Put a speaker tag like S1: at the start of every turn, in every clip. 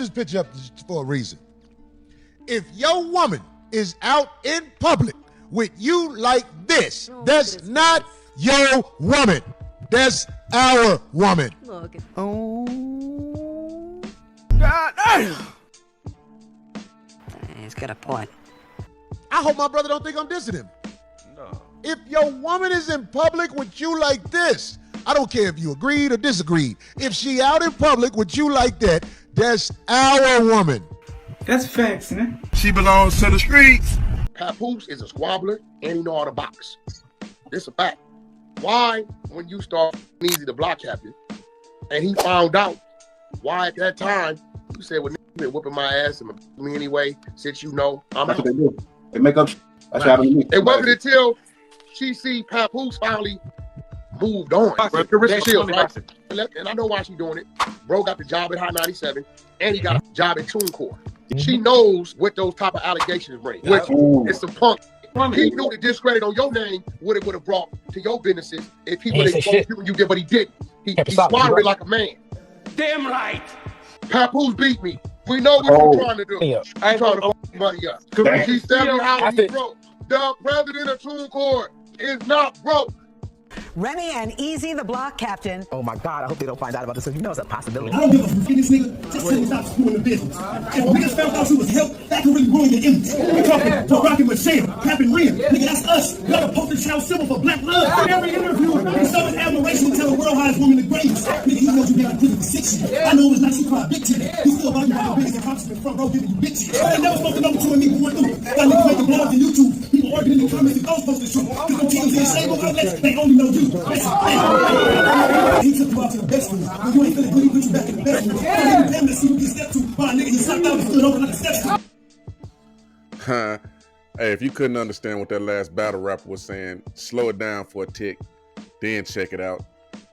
S1: this picture up for a reason. If your woman is out in public with you like this, that's not your woman. That's our woman.
S2: Look.
S3: Oh. God damn.
S4: He's got a point.
S1: I hope my brother don't think I'm dissing him.
S3: No.
S1: If your woman is in public with you like this, I don't care if you agreed or disagreed. If she out in public with you like that, that's our woman.
S5: That's facts, man.
S3: She belongs to the streets.
S6: Papoose is a squabbler and he know how to box. It's a fact. Why, when you start Easy the block captain, and he found out, why at that time you said, well, nigga been whooping my ass and me anyway, since you know I'm
S5: That's
S6: out.
S5: what they do. They make up. That's what happened to me.
S6: It wasn't until she see Papoose finally moved on. Clarissa Shields, right? And I know why she doing it. Bro got the job at High 97, and he got a job at TuneCore. She knows what those type of allegations bring, which is some punk. He knew the discredit on your name what it would have brought to your businesses if he would have exposed you and you did, but he didn't. He swallowed it like a man.
S3: Damn right.
S6: Papoose beat me. We know what you're trying to do. You're trying to fuck money up. She's telling me how he's broke. The president of TuneCore is not broke.
S7: Remy and Easy the block captain.
S8: Oh my God, I hope they don't find out about this because you know it's a possibility.
S9: I don't give a fuck. This nigga just said he's not screwing the business. If niggas found out she was help, that could really ruin your image. We're talking to Rocky Michelle, Captain Rhea. Nigga, that's us. We got a poster child symbol for black love. In every interview, nigga, so much admiration to tell the world how this woman the greatest. Nigga, he knows you been out prison for 6 years. I know it was not she cried big titty. He's still about to have the biggest accomplishment front row giving you big shit. I never supposed to know what you and me going through. Got niggas making blogs on YouTube. People arguing in the comments if those supposed to shoot. Cause them teams in stable outlets, they only know you. He took you out to the best room. When you ain't feeling good, he put you back in the best room. Damn, let's see what you step to. By a nigga, you sucked out and stood over like a step to.
S10: Hey, if you couldn't understand what that last battle rapper was saying, slow it down for a tick, then check it out.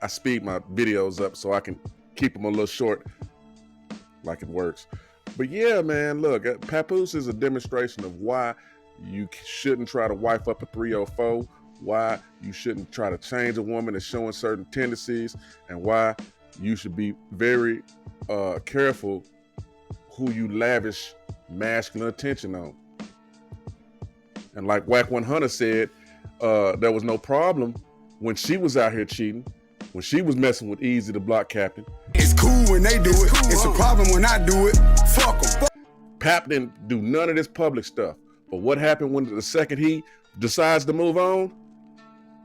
S10: I speed my videos up so I can keep them a little short, like it works. But yeah, man, look, Papoose is a demonstration of why you shouldn't try to wife up a 304, why you shouldn't try to change a woman that's showing certain tendencies, and why you should be very careful who you lavish masculine attention on. And like Whack 100 said, there was no problem when she was out here cheating, when she was messing with Easy the block captain.
S3: It's cool when they do it. It's a problem when I do it. Fuck them.
S10: Pap didn't do none of this public stuff. But what happened when the second he decides to move on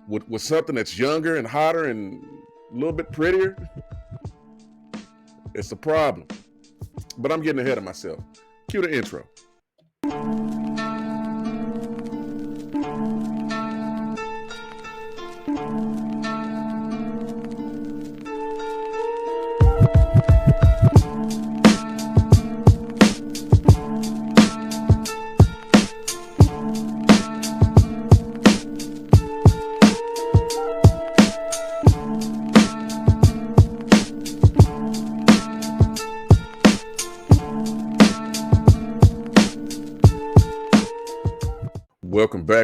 S10: with something that's younger and hotter and a little bit prettier? It's a problem. But I'm getting ahead of myself. Cue the intro.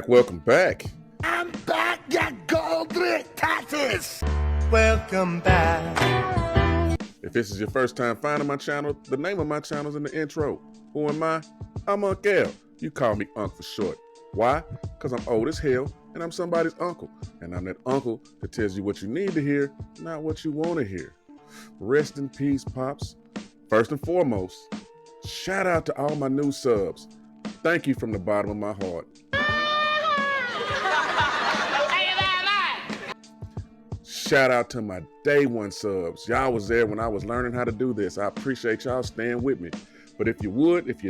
S10: Welcome back.
S3: I'm back, you gold taxes.
S8: Welcome back.
S10: If this is your first time finding my channel, the name of my channel is in the intro. Who am I? I'm Uncle L. You call me Unc for short. Why? Because I'm old as hell and I'm somebody's uncle. And I'm that uncle that tells you what you need to hear, not what you want to hear. Rest in peace, Pops. First and foremost, shout out to all my new subs. Thank you from the bottom of my heart. Shout out to my day one subs. Y'all was there when I was learning how to do this. I appreciate y'all staying with me. But if you're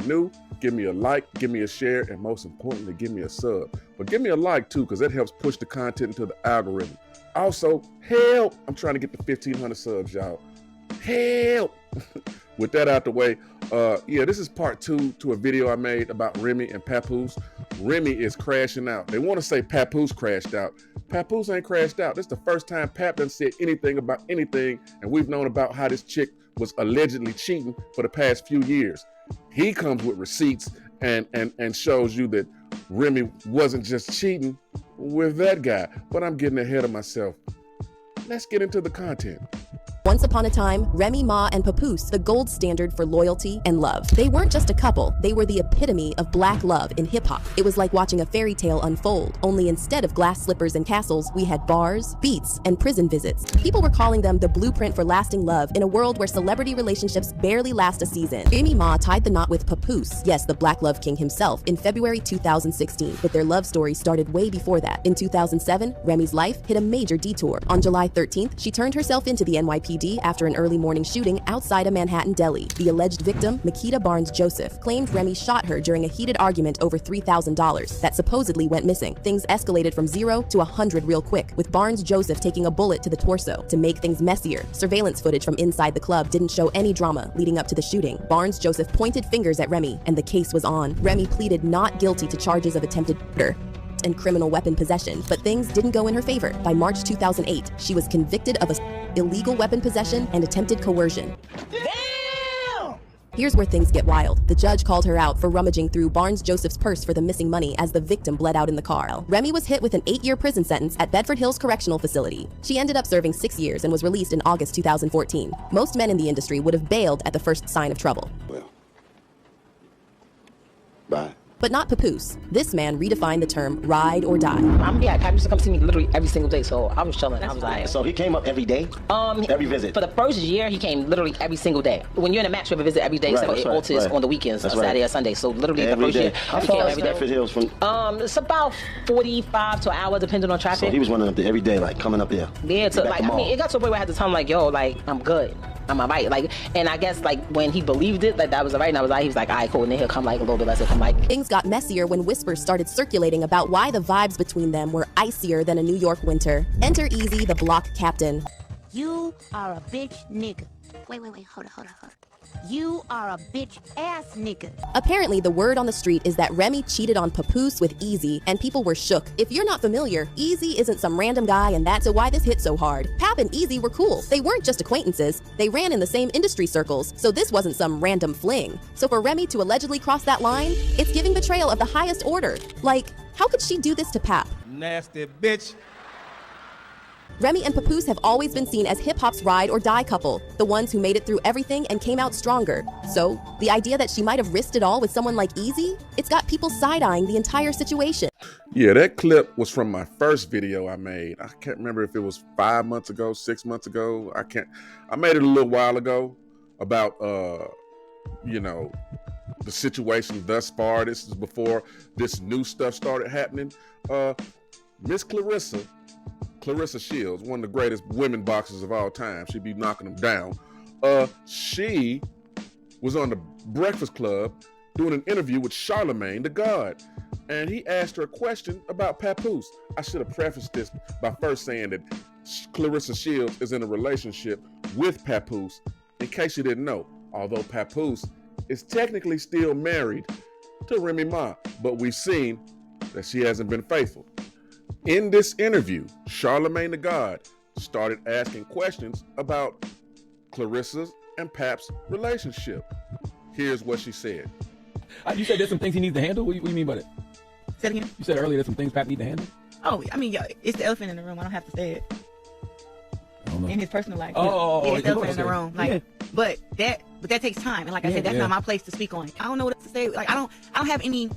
S10: new, give me a like, give me a share, and most importantly, give me a sub. But give me a like too, because that helps push the content into the algorithm. Also, help! I'm trying to get to 1,500 subs, y'all. Help! With that out the way, this is part 2 to a video I made about Remy and Papoose. Remy is crashing out. They want to say Papoose crashed out. Papoose ain't crashed out. This is the first time Pap done said anything about anything, and we've known about how this chick was allegedly cheating for the past few years. He comes with receipts and shows you that Remy wasn't just cheating with that guy. But I'm getting ahead of myself. Let's get into the content.
S2: Once upon a time, Remy Ma and Papoose, the gold standard for loyalty and love. They weren't just a couple, they were the epitome of black love in hip-hop. It was like watching a fairy tale unfold, only instead of glass slippers and castles, we had bars, beats, and prison visits. People were calling them the blueprint for lasting love in a world where celebrity relationships barely last a season. Remy Ma tied the knot with Papoose, yes, the Black Love King himself, in February 2016, but their love story started way before that. In 2007, Remy's life hit a major detour. On July 13th, she turned herself into the NYPD after an early morning shooting outside a Manhattan deli. The alleged victim, Makita Barnes-Joseph, claimed Remy shot her during a heated argument over $3,000 that supposedly went missing. Things escalated from 0 to 100 real quick, with Barnes-Joseph taking a bullet to the torso. To make things messier, surveillance footage from inside the club didn't show any drama leading up to the shooting. Barnes-Joseph pointed fingers at Remy, and the case was on. Remy pleaded not guilty to charges of attempted murder and criminal weapon possession, but things didn't go in her favor. By March 2008, she was convicted of illegal weapon possession and attempted coercion. Damn! Here's where things get wild. The judge called her out for rummaging through Barnes-Joseph's purse for the missing money as the victim bled out in the car. Remy was hit with an 8-year prison sentence at Bedford Hills Correctional Facility. She ended up serving 6 years and was released in August 2014. Most men in the industry would have bailed at the first sign of trouble.
S4: Well, bye.
S2: But not Papoose. This man redefined the term ride or die.
S11: Pat used to come see me literally every single day, so I was chilling. I was like,
S4: so he came up every day? Every visit?
S11: For the first year, he came literally every single day. When you're in a match, you have a visit every day, so it alters on the weekends, Saturday or Sunday. So literally the first year,
S4: he came every day. Bedford Hills from?
S11: It's about 45 to an hour, depending on traffic.
S4: So he was running up there every day, like coming up there?
S11: Yeah, so like, I mean, it got to a point where I had to tell him, like, yo, like, I'm good. I'm alright. Like, and I guess, like, when he believed it, like, that was alright, and I was like, he was like, alright, cool, and then he'll come, like, a little bit less, he'll come, like.
S2: Things got messier when whispers started circulating about why the vibes between them were icier than a New York winter. Enter Easy, the block captain.
S12: You are a bitch nigga. Wait, hold on. You are a bitch ass nigga.
S2: Apparently, the word on the street is that Remy cheated on Papoose with Easy, and people were shook. If you're not familiar, Easy isn't some random guy, and that's why this hit so hard. Pap and Easy were cool. They weren't just acquaintances. They ran in the same industry circles, so this wasn't some random fling. So for Remy to allegedly cross that line, it's giving betrayal of the highest order. Like, how could she do this to Pap?
S13: Nasty bitch.
S2: Remy and Papoose have always been seen as hip-hop's ride or die couple, the ones who made it through everything and came out stronger. So, the idea that she might have risked it all with someone like Easy, it's got people side-eyeing the entire situation.
S10: Yeah, that clip was from my first video I made. I can't remember if it was 5 months ago, 6 months ago. I made it a little while ago about, you know, the situation thus far. This is before this new stuff started happening. Miss Clarissa Shields, one of the greatest women boxers of all time. She'd be knocking them down. She was on the Breakfast Club doing an interview with Charlemagne the God, and he asked her a question about Papoose. I should have prefaced this by first saying that Clarissa Shields is in a relationship with Papoose, in case you didn't know, although Papoose is technically still married to Remy Ma, but we've seen that she hasn't been faithful. In this interview, Charlemagne the God started asking questions about Clarissa's and Pap's relationship. Here's what she said.
S14: You said there's some things he needs to handle? What do you mean by that?
S15: Say it again?
S14: You said earlier there's some things Pap need to handle?
S15: Oh, I mean, it's the elephant in the room. I don't have to say it.
S14: I don't know.
S15: In his personal life.
S14: It's
S15: the elephant in the room. Like, but that takes time. And like I said, that's not my place to speak on it. I don't know what to say. Like, I don't have any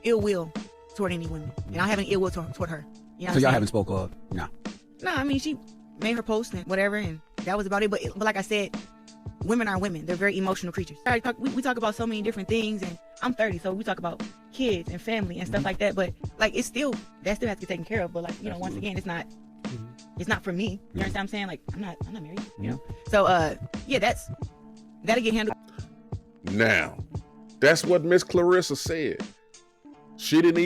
S15: ill will toward any women. And I don't have any ill will toward her. You know
S14: so y'all haven't spoke of? No.
S15: No, I mean, she made her post and whatever, and that was about it. But like I said, women are women. They're very emotional creatures. We talk about so many different things, and I'm 30, so we talk about kids and family and stuff like that. But like, that still has to be taken care of. But like, you know, once again, it's not for me. You understand what I'm saying? Like, I'm not married. You know. So yeah, that'll get handled.
S10: Now, that's what Miss Clarissa said. She didn't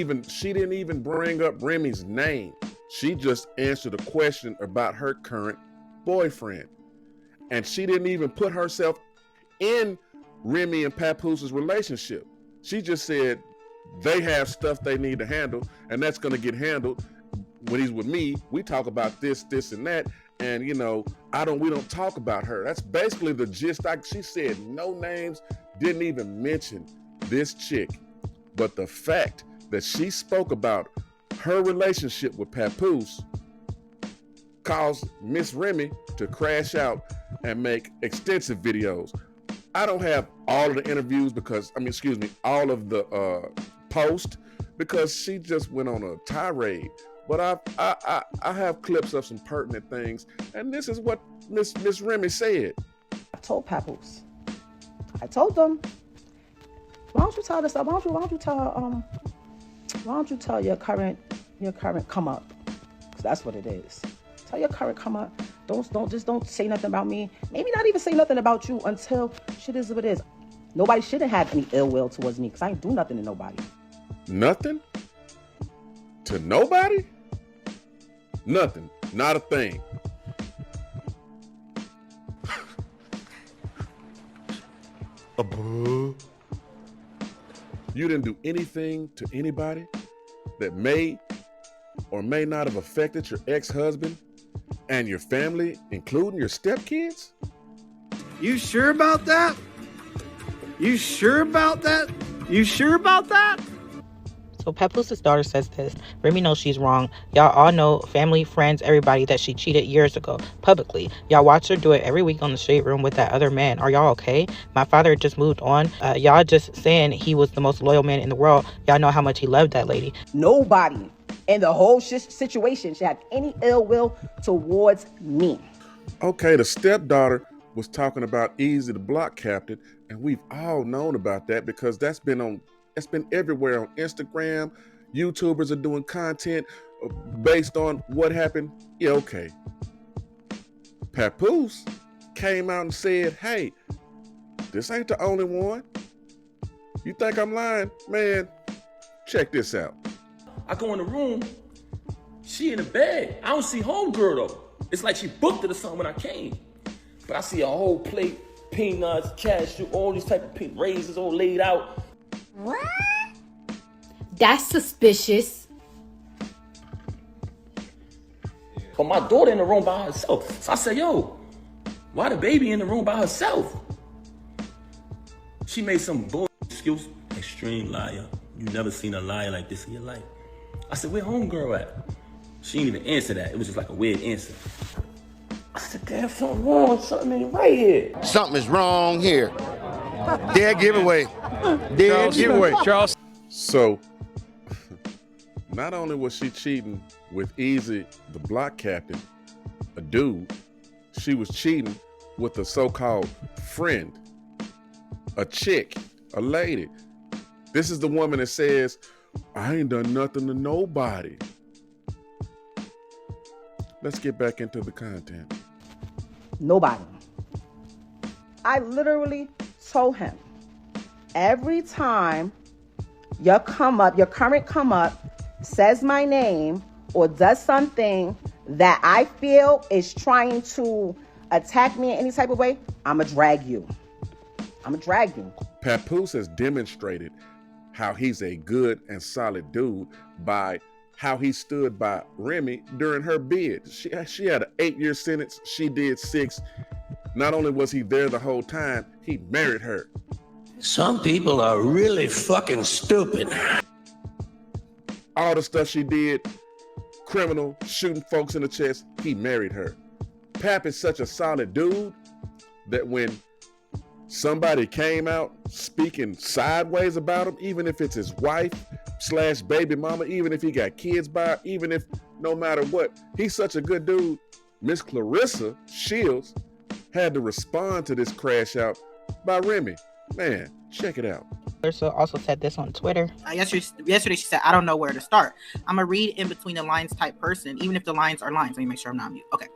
S10: even bring up Remy's name. She just answered a question about her current boyfriend. And she didn't even put herself in Remy and Papoose's relationship. She just said they have stuff they need to handle, and that's going to get handled. When he's with me, we talk about this, and that, and you know, we don't talk about her. That's basically the gist. She said no names, didn't even mention this chick. But the fact that she spoke about her relationship with Papoose caused Miss Remy to crash out and make extensive videos. I don't have all of the interviews all of the posts, because she just went on a tirade. But I have clips of some pertinent things, and this is what Miss Remy said.
S13: I told Papoose. I told them, why don't you tell this? Why don't you tell your current come up? Because that's what it is. Tell your current come up. Don't say nothing about me. Maybe not even say nothing about you until shit is what it is. Nobody shouldn't have any ill will towards me because I ain't do nothing to nobody.
S10: Nothing? To nobody? Nothing. Not a thing. You didn't do anything to anybody that may or may not have affected your ex-husband and your family, including your stepkids?
S16: You sure about that? You sure about that? You sure about that?
S11: So Papoose's daughter says this. Remy knows she's wrong. Y'all all know, family, friends, everybody, that she cheated years ago, publicly. Y'all watch her do it every week on the Shade Room with that other man. Are y'all okay? My father just moved on. Y'all just saying he was the most loyal man in the world. Y'all know how much he loved that lady.
S13: Nobody in the whole situation should have any ill will towards me.
S10: Okay, the stepdaughter was talking about Easy the Block Captain, and we've all known about that because that's been everywhere on Instagram. YouTubers are doing content based on what happened. Yeah, okay. Papoose came out and said, hey, this ain't the only one. You think I'm lying? Man, check this out.
S17: I go in the room, she in the bed. I don't see homegirl though. It's like she booked it or something when I came. But I see a whole plate, peanuts, cashew, all these type of raisins all laid out.
S18: What? That's suspicious.
S17: But my daughter in the room by herself. So I said, yo, why the baby in the room by herself? She made some bull excuse. Extreme liar. You never seen a liar like this in your life. I said, where homegirl at? She didn't even answer that. It was just like a weird answer. I said, damn, something wrong. Something ain't right here.
S6: Something is wrong here. Dead giveaway. Dead giveaway.
S10: Charles. So, not only was she cheating with Easy the Block Captain, a dude, she was cheating with a so-called friend, a chick, a lady. This is the woman that says, I ain't done nothing to nobody. Let's get back into the content.
S13: Nobody. I literally told him, every time your current come up says my name or does something that I feel is trying to attack me in any type of way, I'ma drag you.
S10: Papoose has demonstrated how he's a good and solid dude by how he stood by Remy during her bid. She had an 8-year sentence. She did 6. Not only was he there the whole time, he married her.
S19: Some people are really fucking stupid.
S10: All the stuff she did, criminal, shooting folks in the chest, he married her. Pap is such a solid dude that when somebody came out speaking sideways about him, even if it's his wife / baby mama, even if he got kids by her, even if no matter what, he's such a good dude. Miss Clarissa Shields had to respond to this crash out by Remy. Man, check it out.
S11: Clarissa also said this on Twitter.
S20: Yesterday she said, I don't know where to start. I'm a read in between the lines type person, even if the lines are lines. Let me make sure I'm not on mute. Okay.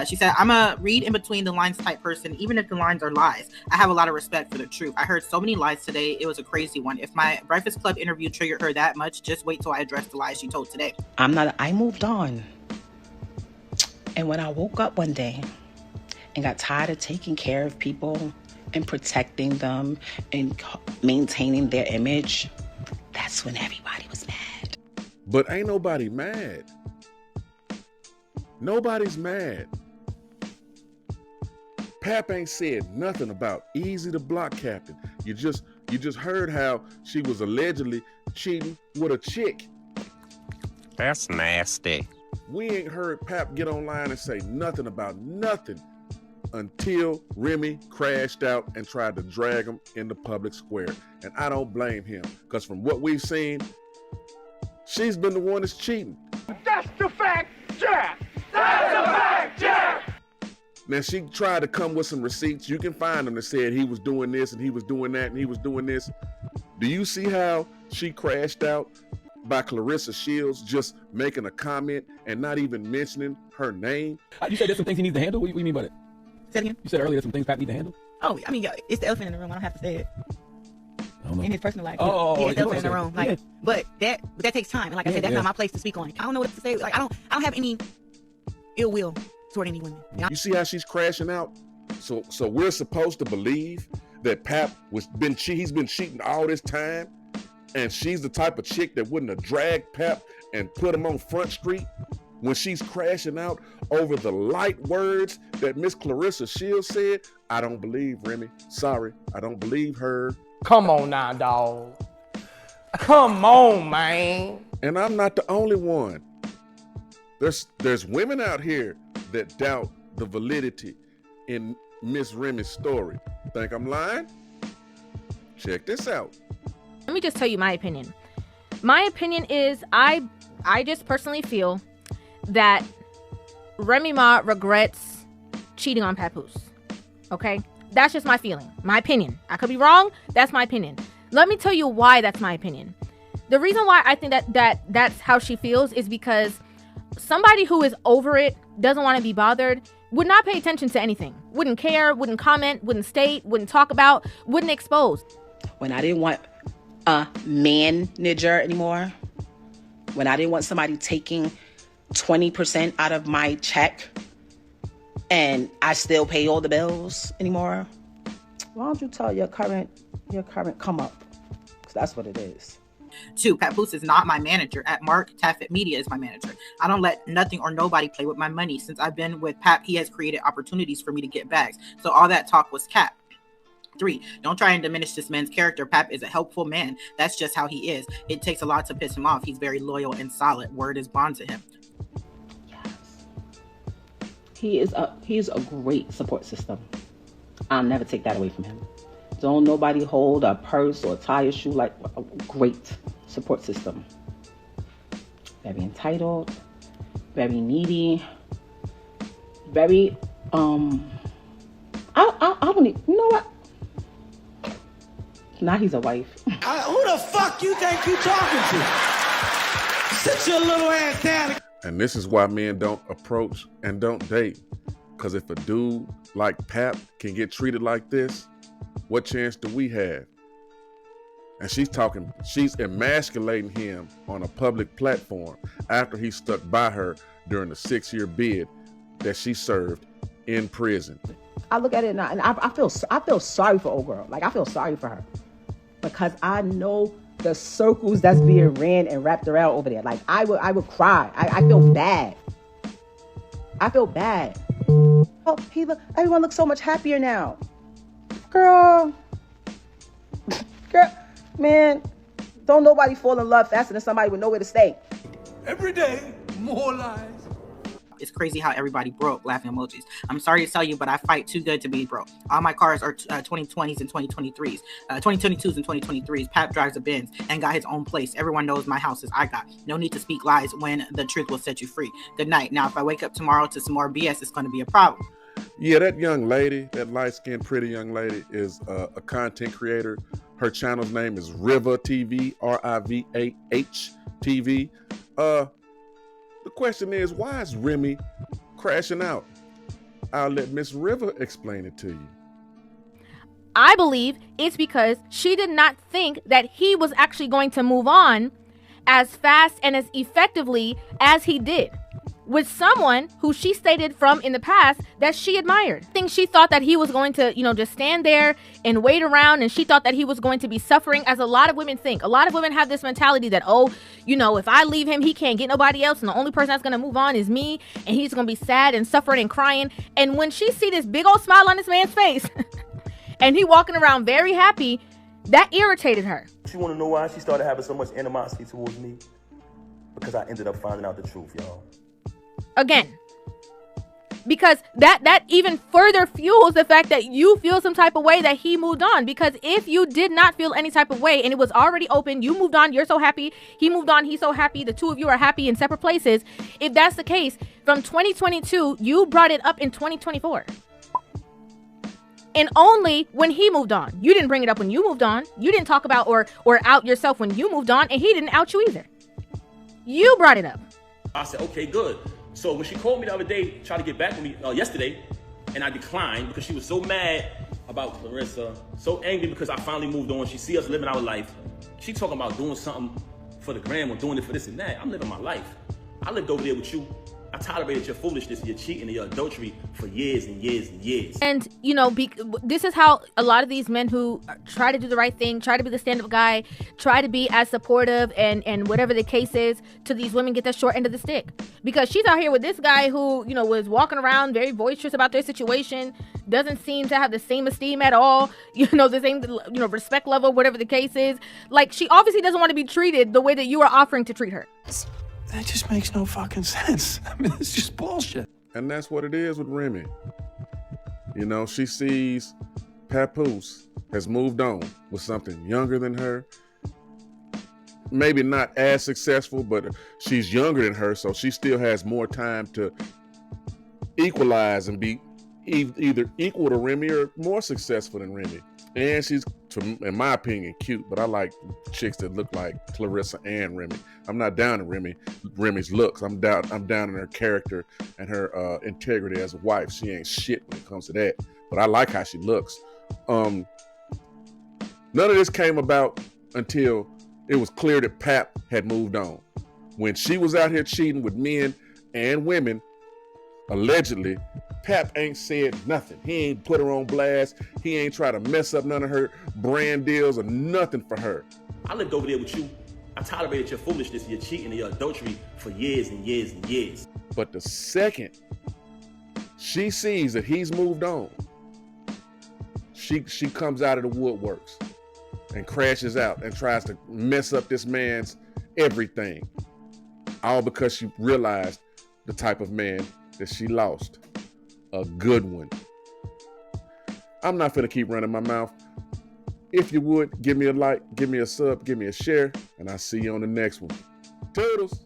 S20: She said, I'm a read in between the lines type person, even if the lines are lies. I have a lot of respect for the truth. I heard so many lies today. It was a crazy one. If my Breakfast Club interview triggered her that much, just wait till I address the lies she told today.
S13: I moved on. And when I woke up one day and got tired of taking care of people and protecting them and maintaining their image, that's when everybody was mad.
S10: But ain't nobody mad. Nobody's mad. Pap ain't said nothing about Easy the Block Captain. You just heard how she was allegedly cheating with a chick.
S21: That's nasty.
S10: We ain't heard Pap get online and say nothing about nothing until Remy crashed out and tried to drag him in the public square. And I don't blame him, because from what we've seen, she's been the one that's cheating.
S9: That's the fact, Jack. That's the fact, Jack.
S10: Now, she tried to come with some receipts. You can find them that said he was doing this and he was doing that and he was doing this. Do you see how she crashed out by Clarissa Shields just making a comment and not even mentioning her name?
S14: You said there's some things he needs to handle? What do you mean by that?
S15: Say it again?
S14: You said earlier there's some things Pap need to handle?
S15: Oh, I mean, it's the elephant in the room. I don't have to say it.
S14: I don't know.
S15: In his personal life.
S14: Oh,
S15: yeah, it's the elephant in the room. Like,
S14: yeah.
S15: but that takes time. And like I said, that's not my place to speak on. I don't know what to say. Like, I don't have any ill will toward any women.
S10: You see how she's crashing out? So we're supposed to believe that Pap he's been cheating all this time, and she's the type of chick that wouldn't have dragged Pap and put him on Front Street when she's crashing out over the light words that Miss Clarissa Shields said. I don't believe Remy. Sorry, I don't believe her.
S21: Come on now, dog. Come on, man.
S10: And I'm not the only one. There's women out here that doubt the validity in Miss Remy's story. Think I'm lying? Check this out.
S22: Let me just tell you my opinion. My opinion is I just personally feel that Remy Ma regrets cheating on Papoose. Okay? That's just my feeling, my opinion. I could be wrong. That's my opinion. Let me tell you why that's my opinion. The reason why I think that's how she feels is because somebody who is over it, doesn't want to be bothered, would not pay attention to anything. Wouldn't care, wouldn't comment, wouldn't state, wouldn't talk about, wouldn't expose.
S13: When I didn't want a manager anymore, when I didn't want somebody taking 20% out of my check and I still pay all the bills anymore, why don't you tell your current come up? Because that's what it is.
S20: 2, Papoose is not my manager. At Mark Taffet Media is my manager. I don't let nothing or nobody play with my money. Since I've been with Pap, he has created opportunities for me to get bags. So all that talk was cap. 3, don't try and diminish this man's character. Pap is a helpful man. That's just how he is. It takes a lot to piss him off. He's very loyal and solid. Word is bond to him.
S13: Yes. He's a great support system. I'll never take that away from him. Don't nobody hold a purse or tie a shoe like a great support system. Very entitled, very needy, very I don't even, you know what? Now he's a wife.
S19: Who the fuck you think you talking to? Sit your little ass down.
S10: And this is why men don't approach and don't date. Because if a dude like Pap can get treated like this, what chance do we have? And she's emasculating him on a public platform after he stuck by her during the 6-year bid that she served in prison.
S13: I look at it now and I feel sorry for old girl. Like, I feel sorry for her because I know the circles that's being ran and wrapped around over there. Like, I would cry. I feel bad. I feel bad. Oh, everyone looks so much happier now. Girl, man, don't nobody fall in love faster than somebody with nowhere to stay.
S19: Every day, more lies.
S20: It's crazy how everybody broke. Laughing emojis. I'm sorry to tell you, but I fight too good to be broke. All my cars are 2020s and 2023s, 2022s and 2023s. Pap drives a Benz and got his own place. Everyone knows my house is I got. No need to speak lies when the truth will set you free. Good night. Now, if I wake up tomorrow to some more BS, it's going to be a problem.
S10: Yeah, that young lady, that light-skinned, pretty young lady is a content creator. Her channel's name is Riva TV, RIVAH TV. The question is, why is Remy crashing out? I'll let Miss Riva explain it to you.
S22: I believe it's because she did not think that he was actually going to move on as fast and as effectively as he did with someone who she stated from in the past that she admired. I think she thought that he was going to, just stand there and wait around, and she thought that he was going to be suffering, as a lot of women think. A lot of women have this mentality that, if I leave him, he can't get nobody else, and the only person that's going to move on is me, and he's going to be sad and suffering and crying. And when she see this big old smile on this man's face, and he walking around very happy, that irritated her.
S17: You want to know why she started having so much animosity towards me? Because I ended up finding out the truth, y'all.
S22: again. Because that even further fuels the fact that you feel some type of way that he moved on. Because if you did not feel any type of way and it was already open, you moved on, you're so happy, he moved on, he's so happy, the two of you are happy in separate places. If that's the case, from 2022, you brought it up in 2024. And only when he moved on. You didn't bring it up when you moved on. You didn't talk about or out yourself when you moved on, and he didn't out you either. You brought it up.
S17: I said, okay, good. So when she called me the other day, tried to get back with me yesterday, and I declined because she was so mad about Clarissa, so angry because I finally moved on. She see us living our life. She talking about doing something for the gram or doing it for this and that. I'm living my life. I lived over there with you. I tolerated your foolishness, your cheating, and your adultery for years and years and years.
S22: And, you know, this is how a lot of these men who try to do the right thing, try to be the stand-up guy, try to be as supportive and whatever the case is to these women get the short end of the stick. Because she's out here with this guy who, you know, was walking around very boisterous about their situation, doesn't seem to have the same esteem at all, you know, the same, you know, respect level, whatever the case is. Like, she obviously doesn't want to be treated the way that you are offering to treat her.
S14: That just makes no fucking sense. I mean, it's just bullshit.
S10: And that's what it is with Remy. You know, she sees Papoose has moved on with something younger than her. Maybe not as successful, but she's younger than her, so she still has more time to equalize and be either equal to Remy or more successful than Remy. And she's, in my opinion, cute, but I like chicks that look like Clarissa and Remy. I'm not down to Remy's looks. I'm down in her character and her integrity as a wife. She ain't shit when it comes to that, but I like how she looks. None of this came about until it was clear that Pap had moved on. When she was out here cheating with men and women, allegedly, Pap ain't said nothing. He ain't put her on blast. He ain't try to mess up none of her brand deals or nothing for her.
S17: I lived over there with you. I tolerated your foolishness, your cheating, and your adultery for years and years and years.
S10: But the second she sees that he's moved on, she comes out of the woodworks and crashes out and tries to mess up this man's everything. All because she realized the type of man that she lost. A good one. I'm not finna keep running my mouth. If you would, give me a like, give me a sub, give me a share, and I'll see you on the next one. Toodles.